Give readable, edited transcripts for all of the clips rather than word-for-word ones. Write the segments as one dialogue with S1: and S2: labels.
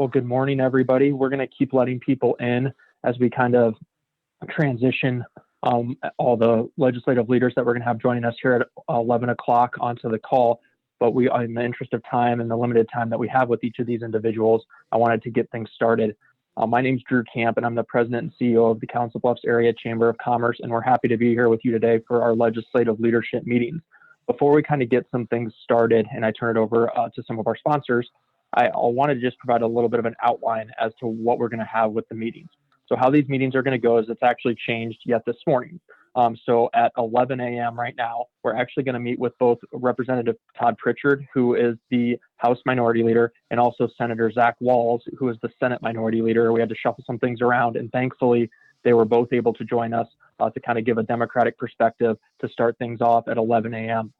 S1: Well, good morning, everybody. We're going to keep letting people in as we kind of transition all the legislative leaders that we're going to have joining us here at 11 o'clock onto the call. But we, in the interest of time and the limited time that we have with each of these individuals, I wanted to get things started. My name is Drew Camp, and I'm the president and CEO of the Council Bluffs Area Chamber of Commerce, and we're happy to be here with you today for our legislative leadership meetings. Before we kind of get some things started and I turn it over to some of our sponsors, I want to just provide a little bit of an outline as to what we're going to have with the meetings. So how these meetings are going to go is it's actually changed yet this morning. So at 11 a.m. right now, we're actually going to meet with both Representative Todd Pritchard, who is the House Minority Leader, and also Senator Zach Walz, who is the Senate Minority Leader. We had to shuffle some things around, and thankfully they were both able to join us to kind of give a Democratic perspective to start things off at 11 a.m.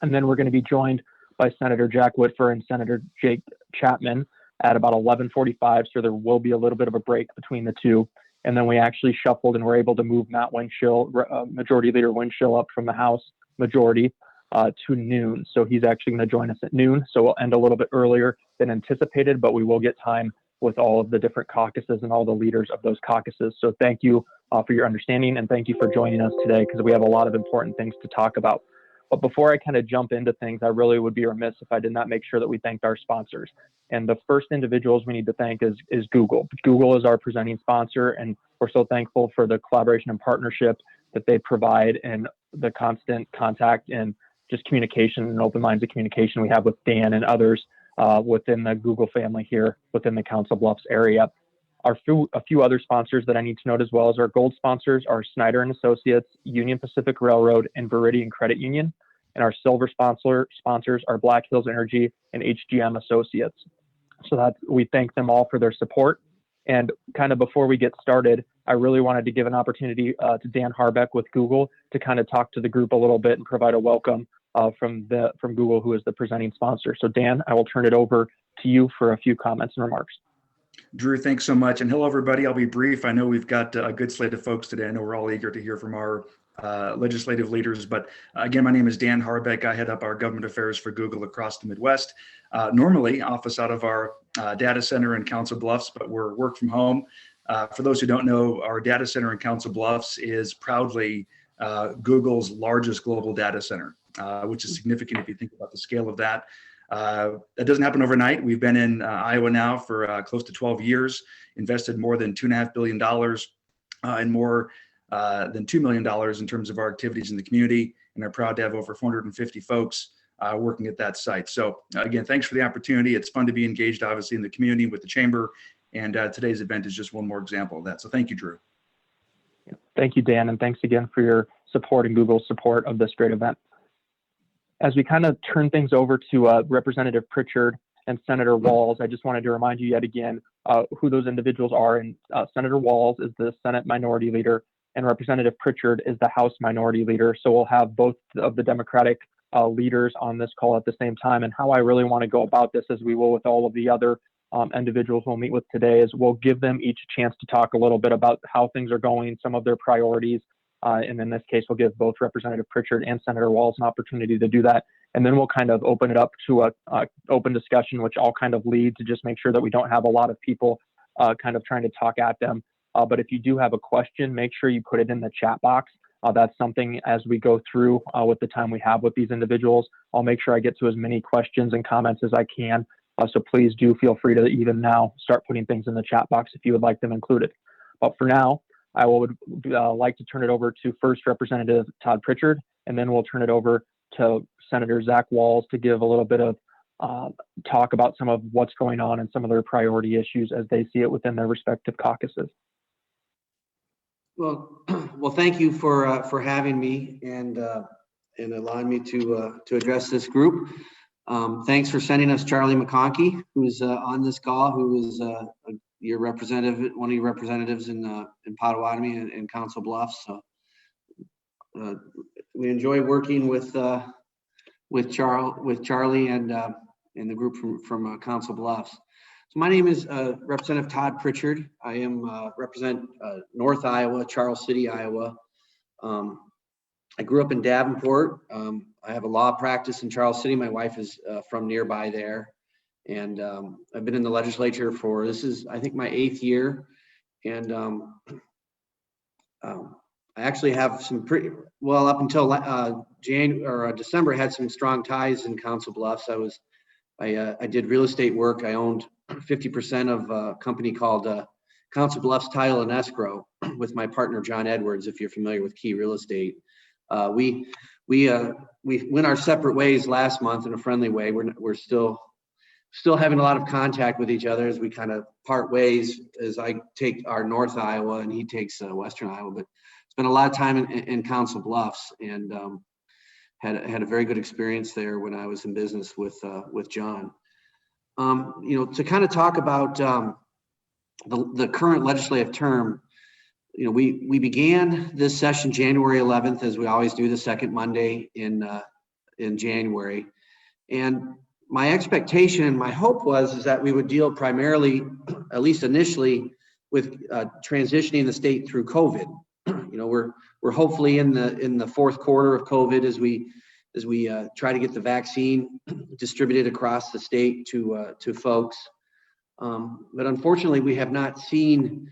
S1: And then we're going to be joined by Senator Jack Whitfer and Senator Jake Chapman at about 11:45. So there will be a little bit of a break between the two. And then we actually shuffled and were able to move Matt Winchell, Majority Leader Winchell, up from the House Majority to noon. So he's actually going to join us at noon. So we'll end a little bit earlier than anticipated, but we will get time with all of the different caucuses and all the leaders of those caucuses. So thank you for your understanding, and thank you for joining us today, because we have a lot of important things to talk about. But before I kind of jump into things, I really would be remiss if I did not make sure that we thanked our sponsors. And the first individuals we need to thank is Google. Google is our presenting sponsor, and we're so thankful for the collaboration and partnership that they provide and the constant contact and just communication and open lines of communication we have with Dan and others within the Google family here within the Council Bluffs area. A few other sponsors that I need to note as well as our gold sponsors are Snyder and Associates, Union Pacific Railroad, and Viridian Credit Union. And our silver sponsors are Black Hills Energy and HGM Associates. So we thank them all for their support. And kind of before we get started, I really wanted to give an opportunity to Dan Harbeck with Google to kind of talk to the group a little bit and provide a welcome from Google, who is the presenting sponsor. So Dan, I will turn it over to you for a few comments and remarks.
S2: Drew, thanks so much. And hello, everybody. I'll be brief. I know we've got a good slate of folks today. I know we're all eager to hear from our legislative leaders. But again, my name is Dan Harbeck. I head up our government affairs for Google across the Midwest. Normally, office out of our data center in Council Bluffs, but we're work from home. For those who don't know, our data center in Council Bluffs is proudly Google's largest global data center, which is significant if you think about the scale of that. That doesn't happen overnight. We've been in Iowa now for close to 12 years, invested more than $2.5 billion and more than $2 million in terms of our activities in the community, and are proud to have over 450 folks working at that site. So again, thanks for the opportunity. It's fun to be engaged, obviously, in the community with the chamber, and today's event is just one more example of that. So thank you, Drew.
S1: Thank you, Dan, and thanks again for your support and Google's support of this great event. As we kind of turn things over to Representative Pritchard and Senator Walz, I just wanted to remind you yet again who those individuals are. And Senator Walz is the Senate Minority Leader, and Representative Pritchard is the House Minority Leader. So we'll have both of the Democratic leaders on this call at the same time. And how I really want to go about this, as we will with all of the other individuals we'll meet with today, is we'll give them each a chance to talk a little bit about how things are going, some of their priorities. And in this case, we'll give both Representative Pritchard and Senator Walz an opportunity to do that. And then we'll kind of open it up to a open discussion, which I'll kind of lead to just make sure that we don't have a lot of people kind of trying to talk at them. But if you do have a question, make sure you put it in the chat box. That's something as we go through with the time we have with these individuals, I'll make sure I get to as many questions and comments as I can. So please do feel free to even now start putting things in the chat box if you would like them included. But for now, I would like to turn it over to first Representative Todd Pritchard, and then we'll turn it over to Senator Zach Walz to give a little bit of talk about some of what's going on and some of their priority issues as they see it within their respective caucuses.
S3: Well, thank you for having me and allowing me to address this group. Thanks for sending us Charlie McConkey, who's on this call, who is your representative, one of your representatives in Potawatomi and Council Bluffs. So we enjoy working with Charlie and the group from Council Bluffs. So my name is Representative Todd Pritchard. I represent North Iowa, Charles City, Iowa. I grew up in Davenport. I have a law practice in Charles City. My wife is from nearby there. And I've been in the legislature for, this is, I think, my 8th year. And I actually have some pretty, well, up until December, I had some strong ties in Council Bluffs. I did real estate work. I owned 50% of a company called Council Bluffs Title and Escrow with my partner, John Edwards, if you're familiar with Key Real Estate. We went our separate ways last month in a friendly way. We're still having a lot of contact with each other as we kind of part ways, as I take our North Iowa and he takes Western Iowa. But spent a lot of time in Council Bluffs, and had a very good experience there when I was in business with John. To kind of talk about the current legislative term, we began this session January 11th, as we always do, the second Monday in January. And my expectation and my hope is that we would deal primarily, at least initially, with transitioning the state through COVID. We're hopefully in the fourth quarter of COVID as we try to get the vaccine distributed across the state to folks. But unfortunately, we have not seen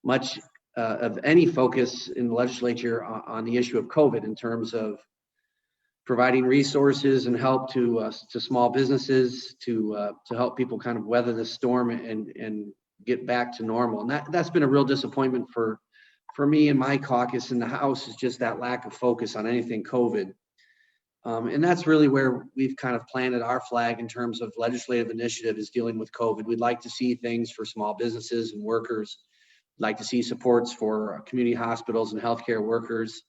S3: much of any focus in the legislature on the issue of COVID in terms of providing resources and help to small businesses to help people kind of weather the storm and get back to normal. And that's been a real disappointment for me and my caucus in the House, is just that lack of focus on anything COVID. And that's really where we've kind of planted our flag in terms of legislative initiative, is dealing with COVID. We'd like to see things for small businesses and workers. We'd like to see supports for community hospitals and healthcare workers,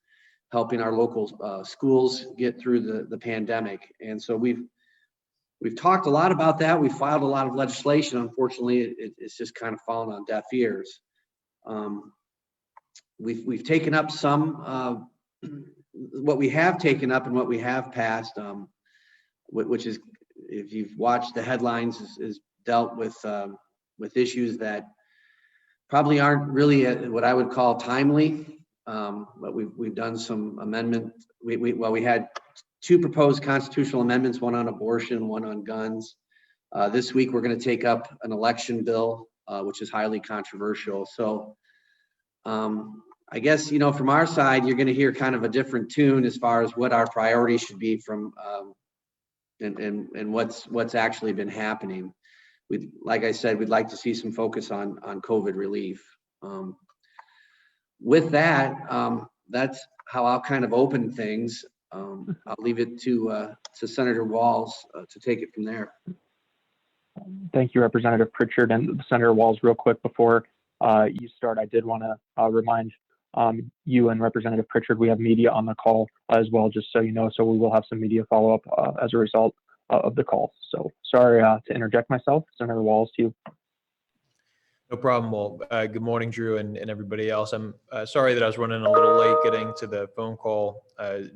S3: helping our local schools get through the pandemic. And so we've talked a lot about that. We've filed a lot of legislation. Unfortunately, it's just kind of fallen on deaf ears. We've taken up some, what we have taken up and what we have passed, which is, if you've watched the headlines, is dealt with issues that probably aren't really what I would call timely. But we've done some amendment. We had 2 proposed constitutional amendments, one on abortion, one on guns. This week, we're going to take up an election bill, which is highly controversial. So I guess, from our side, you're going to hear kind of a different tune as far as what our priorities should be from and what's actually been happening. Like I said, we'd like to see some focus on COVID relief. With that, that's how I'll kind of open things. I'll leave it to Senator Walz to take it from there.
S1: Thank you, Representative Pritchard. And Senator Walz, real quick before you start, I did want to remind you and Representative Pritchard, we have media on the call as well, just so you know. So we will have some media follow-up as a result of the call. So sorry to interject myself. Senator Walz, to you.
S4: No problem. Well, good morning, Drew, and everybody else. I'm sorry that I was running a little late getting to the phone call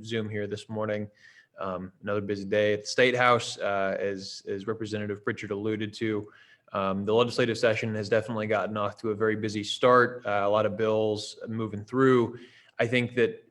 S4: Zoom here this morning. Another busy day at the State House, as Representative Pritchard alluded to. The legislative session has definitely gotten off to a very busy start. A lot of bills moving through. I think that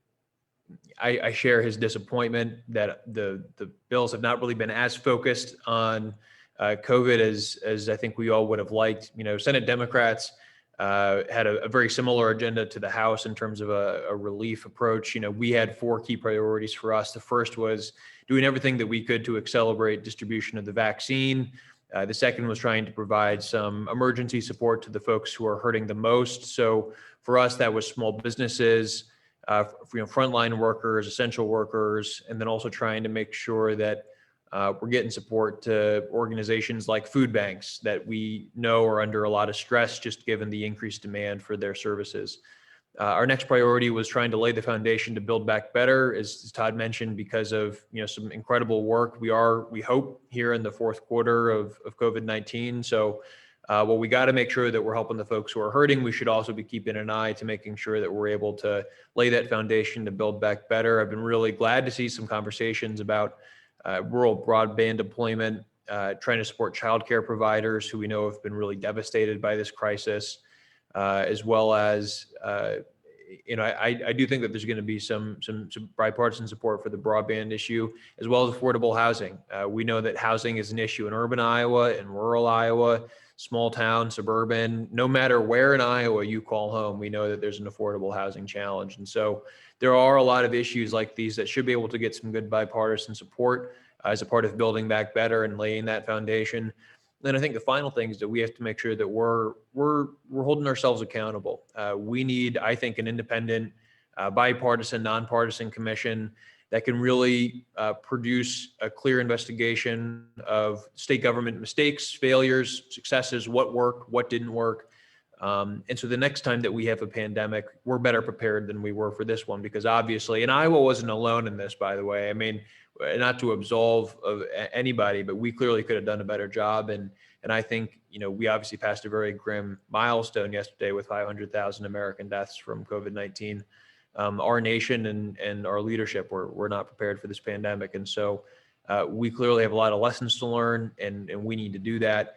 S4: I share his disappointment that the bills have not really been as focused on COVID as I think we all would have liked. Senate Democrats had a very similar agenda to the House in terms of a relief approach. We had 4 key priorities for us. The first was doing everything that we could to accelerate distribution of the vaccine. The second was trying to provide some emergency support to the folks who are hurting the most. So for us, that was small businesses, frontline workers, essential workers, and then also trying to make sure that we're getting support to organizations like food banks that we know are under a lot of stress, just given the increased demand for their services. Our next priority was trying to lay the foundation to build back better, as Todd mentioned, because of some incredible work we hope here in the fourth quarter of COVID-19. So while we got to make sure that we're helping the folks who are hurting, we should also be keeping an eye to making sure that we're able to lay that foundation to build back better. I've been really glad to see some conversations about rural broadband deployment, trying to support childcare providers who we know have been really devastated by this crisis, as well as I do think that there's going to be some bipartisan support for the broadband issue, as well as affordable housing. We know that housing is an issue in urban Iowa and rural Iowa, small town, suburban. No matter where in Iowa you call home, we know that there's an affordable housing challenge. And so there are a lot of issues like these that should be able to get some good bipartisan support as a part of building back better and laying that foundation. Then I think the final thing is that we have to make sure that we're holding ourselves accountable. We need, I think, an independent, bipartisan, nonpartisan commission that can really produce a clear investigation of state government mistakes, failures, successes, what worked, what didn't work. And so the next time that we have a pandemic, we're better prepared than we were for this one, because obviously, and Iowa wasn't alone in this, by the way. I mean, not to absolve of anybody, but we clearly could have done a better job. And I think, we obviously passed a very grim milestone yesterday with 500,000 American deaths from COVID-19. Our nation and our leadership were not prepared for this pandemic. And so we clearly have a lot of lessons to learn, and we need to do that.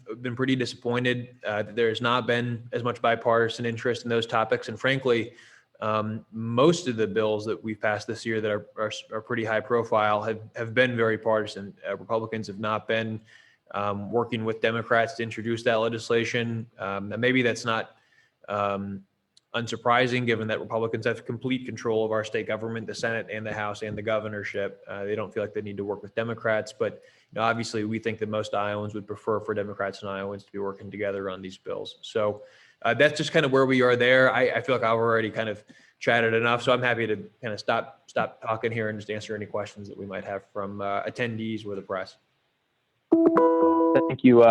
S4: I've been pretty disappointed that there's not been as much bipartisan interest in those topics. And frankly, most of the bills that we've passed this year that are pretty high profile have been very partisan. Republicans have not been working with Democrats to introduce that legislation. And maybe that's not unsurprising, given that Republicans have complete control of our state government, the Senate and the House and the governorship. They don't feel like they need to work with Democrats, but obviously we think that most Iowans would prefer for Democrats and Iowans to be working together on these bills. So that's just kind of where we are there. I feel like I've already kind of chatted enough, so I'm happy to kind of stop talking here and just answer any questions that we might have from attendees or the press.
S1: Thank you,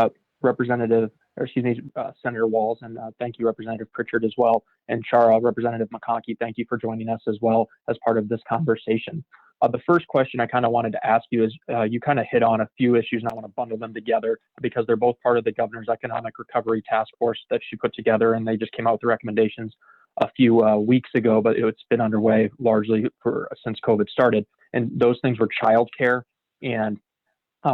S1: Senator Walz, and thank you, Representative Pritchard, as well. And Representative McConkey, thank you for joining us as well as part of this conversation. The first question I kind of wanted to ask you is, you kind of hit on a few issues, and I want to bundle them together because they're both part of the Governor's Economic Recovery Task Force that she put together, and they just came out with recommendations a few weeks ago, but it's been underway largely since COVID started. And those things were childcare and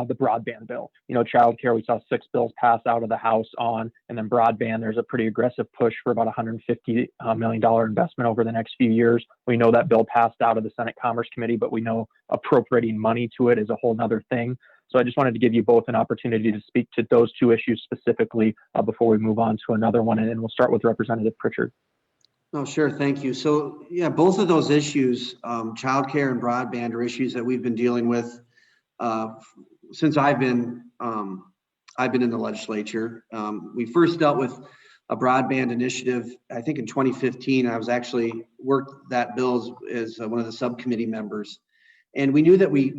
S1: the broadband bill. Childcare, we saw 6 bills pass out of the House on, and then broadband, there's a pretty aggressive push for about $150 million investment over the next few years. We know that bill passed out of the Senate Commerce Committee, but we know appropriating money to it is a whole nother thing. So I just wanted to give you both an opportunity to speak to those 2 issues specifically before we move on to another one. And we'll start with Representative Pritchard.
S3: Oh, sure. Thank you. So yeah, both of those issues, childcare and broadband, are issues that we've been dealing with since I've been in the legislature. We first dealt with a broadband initiative, I think in 2015. I was actually worked that bill as one of the subcommittee members, and we knew that we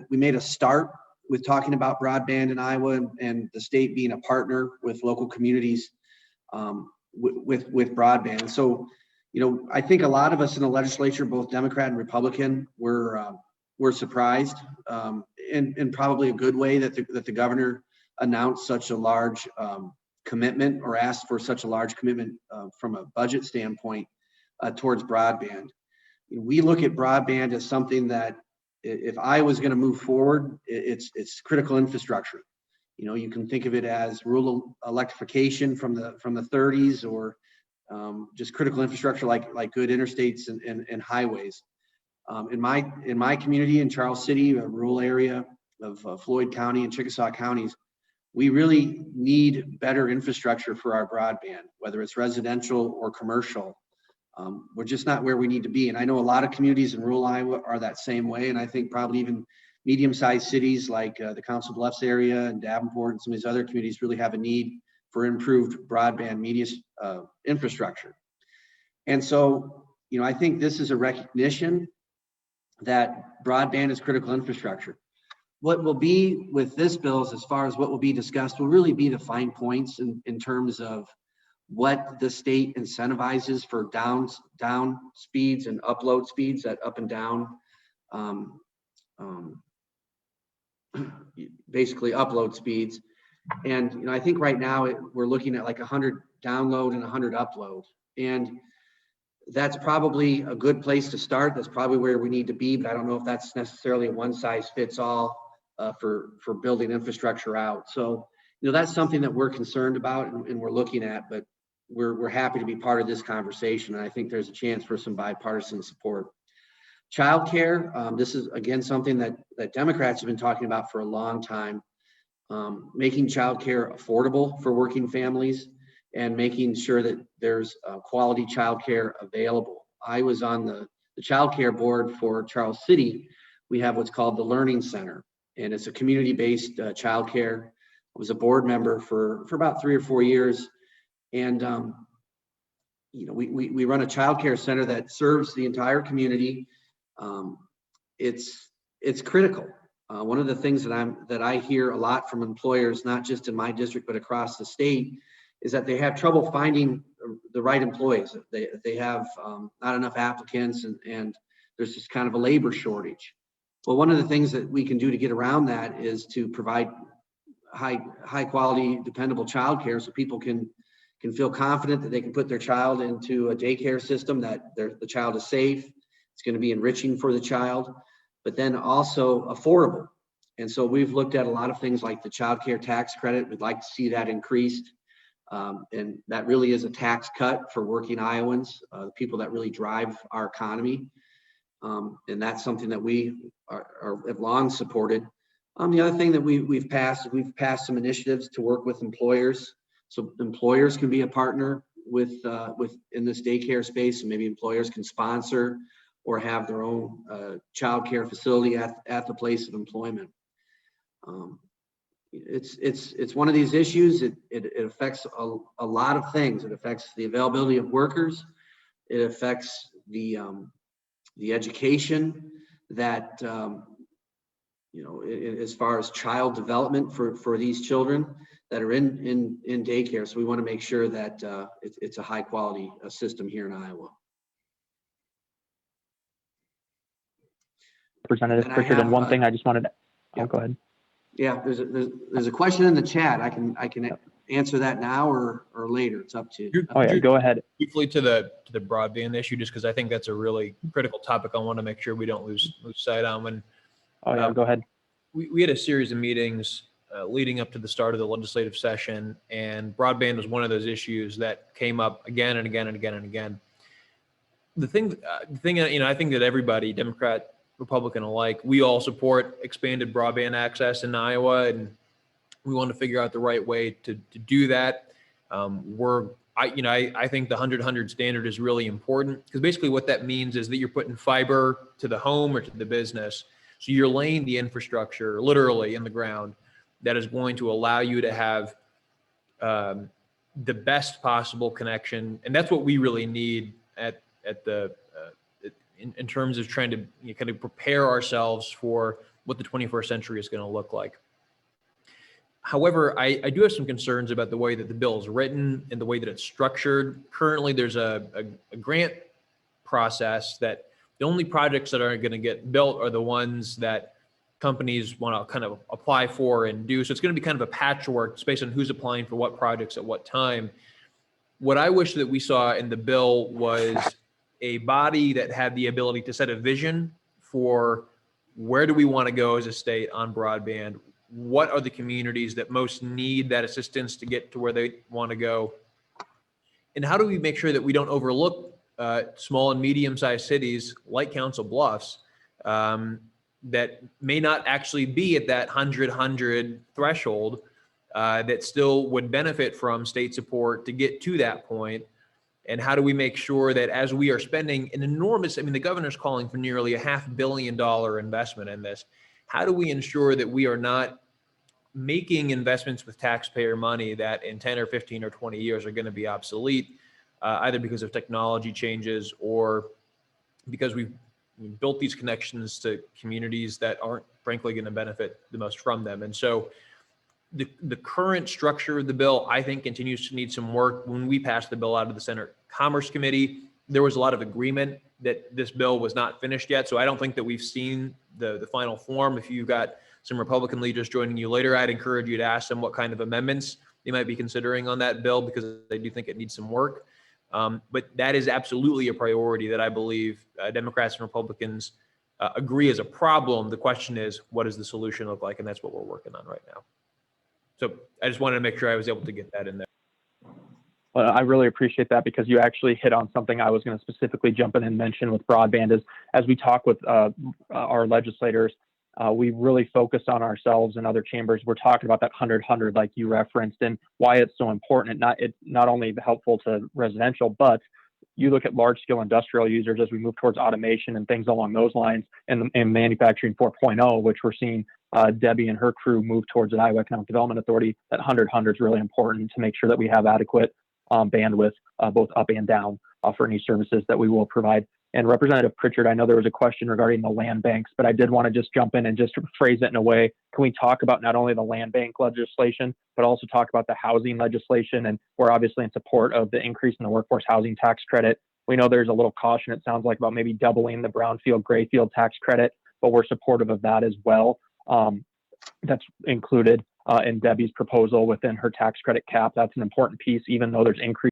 S3: made a start with talking about broadband in Iowa, and the state being a partner with local communities with broadband. So, I think a lot of us in the legislature, both Democrat and Republican, were surprised, in probably a good way, that the governor announced such a large commitment, or asked for such a large commitment from a budget standpoint towards broadband. We look at broadband as something that, if I was going to move forward, it's critical infrastructure. You can think of it as rural electrification from the 30s, or just critical infrastructure like good interstates and highways. In my community in Charles City, a rural area of Floyd County and Chickasaw counties, we really need better infrastructure for our broadband, whether it's residential or commercial. We're just not where we need to be. And I know a lot of communities in rural Iowa are that same way. And I think probably even medium-sized cities like the Council Bluffs area and Davenport and some of these other communities really have a need for improved broadband media infrastructure. And so, I think this is a recognition that broadband is critical infrastructure. What will be with this bill, as far as what will be discussed, will really be the fine points in terms of what the state incentivizes for down speeds and upload speeds, that up and down, basically upload speeds. And I think right now we're looking at like 100 download and 100 upload, and that's probably a good place to start. That's probably where we need to be, but I don't know if that's necessarily a one size fits all for building infrastructure out. So that's something that we're concerned about and we're looking at. But we're happy to be part of this conversation. And I think there's a chance for some bipartisan support. Childcare, this is again something that Democrats have been talking about for a long time. Making childcare affordable for working families and making sure that there's quality childcare available. I was on the childcare board for Charles City. We have what's called the Learning Center, and it's a community-based childcare. I was a board member for about 3 or 4 years, and we run a childcare center that serves the entire community. It's critical. One of the things that I hear a lot from employers, not just in my district but across the state, is that they have trouble finding the right employees. They have not enough applicants, and there's just kind of a labor shortage. Well, one of the things that we can do to get around that is to provide high quality, dependable childcare, so people can feel confident that they can put their child into a daycare system, that the child is safe, it's going to be enriching for the child, but then also affordable. And so we've looked at a lot of things like the child care tax credit. We'd like to see that increased. And that really is a tax cut for working Iowans, the people that really drive our economy. And that's something that we have long supported. The other thing that we've passed some initiatives to work with employers. So employers can be a partner with in this daycare space, and maybe employers can sponsor or have their own child care facility at the place of employment. It's one of these issues. It affects a lot of things. It affects the availability of workers. It affects the education that as far as child development for these children that are in daycare. So we want to make sure that it's a high quality system here in Iowa.
S1: Representative Pritchard, and one thing I just wanted to, go ahead.
S3: Yeah, there's a question in the chat. I can answer that now or later. It's up to you.
S1: Oh yeah, go ahead.
S4: Briefly to the broadband issue, just because I think that's a really critical topic. I want to make sure we don't lose sight on. When
S1: go ahead.
S4: We had a series of meetings leading up to the start of the legislative session, and broadband was one of those issues that came up again and again and again and again. The thing, I think that everybody, Democrat, Republican alike, we all support expanded broadband access in Iowa, and we want to figure out the right way to do that. I think the 100-100 standard is really important, because basically what that means is that you're putting fiber to the home or to the business. So you're laying the infrastructure literally in the ground that is going to allow you to have the best possible connection. And that's what we really need in terms of trying to kind of prepare ourselves for what the 21st century is going to look like. However, I do have some concerns about the way that the bill is written and the way that it's structured. Currently, there's a grant process that the only projects that are going to get built are the ones that companies want to kind of apply for and do. So it's going to be kind of a patchwork. It's based on who's applying for what projects at what time. What I wish that we saw in the bill was a body that had the ability to set a vision for where do we want to go as a state on broadband? What are the communities that most need that assistance to get to where they want to go? And how do we make sure that we don't overlook small and medium-sized cities like Council Bluffs that may not actually be at that 100-100 threshold that still would benefit from state support to get to that point? And how do we make sure that as we are spending an enormous, the governor's calling for nearly $500 million investment in this. How do we ensure that we are not making investments with taxpayer money that in 10 or 15 or 20 years are going to be obsolete, either because of technology changes or because we've built these connections to communities that aren't frankly going to benefit the most from them? And so the current structure of the bill, I think, continues to need some work. When we passed the bill out of the Senate Commerce Committee, there was a lot of agreement that this bill was not finished yet. So I don't think that we've seen the final form. If you've got some Republican leaders joining you later, I'd encourage you to ask them what kind of amendments they might be considering on that bill, because I do think it needs some work. But that is absolutely a priority that I believe Democrats and Republicans agree is a problem. The question is, what does the solution look like? And that's what we're working on right now. So I just wanted to make sure I was able to get that in there.
S1: Well, I really appreciate that because you actually hit on something I was going to specifically jump in and mention with broadband is as we talk with our legislators, we really focus on ourselves and other chambers. We're talking about that 100-100 like you referenced and why it's so important. It's not only helpful to residential, but you look at large scale industrial users as we move towards automation and things along those lines and manufacturing 4.0, which we're seeing Debbie and her crew move towards at Iowa Economic Development Authority. That 100-100 is really important to make sure that we have adequate bandwidth both up and down for any services that we will provide. And Representative Pritchard, I know there was a question regarding the land banks, but I did want to just jump in and just phrase it in a way. Can we talk about not only the land bank legislation, but also talk about the housing legislation? And we're obviously in support of the increase in the workforce housing tax credit. We know there's a little caution, it sounds like, about maybe doubling the brownfield, grayfield tax credit, but we're supportive of that as well. That's included in Debbie's proposal within her tax credit cap. That's an important piece, even though there's increase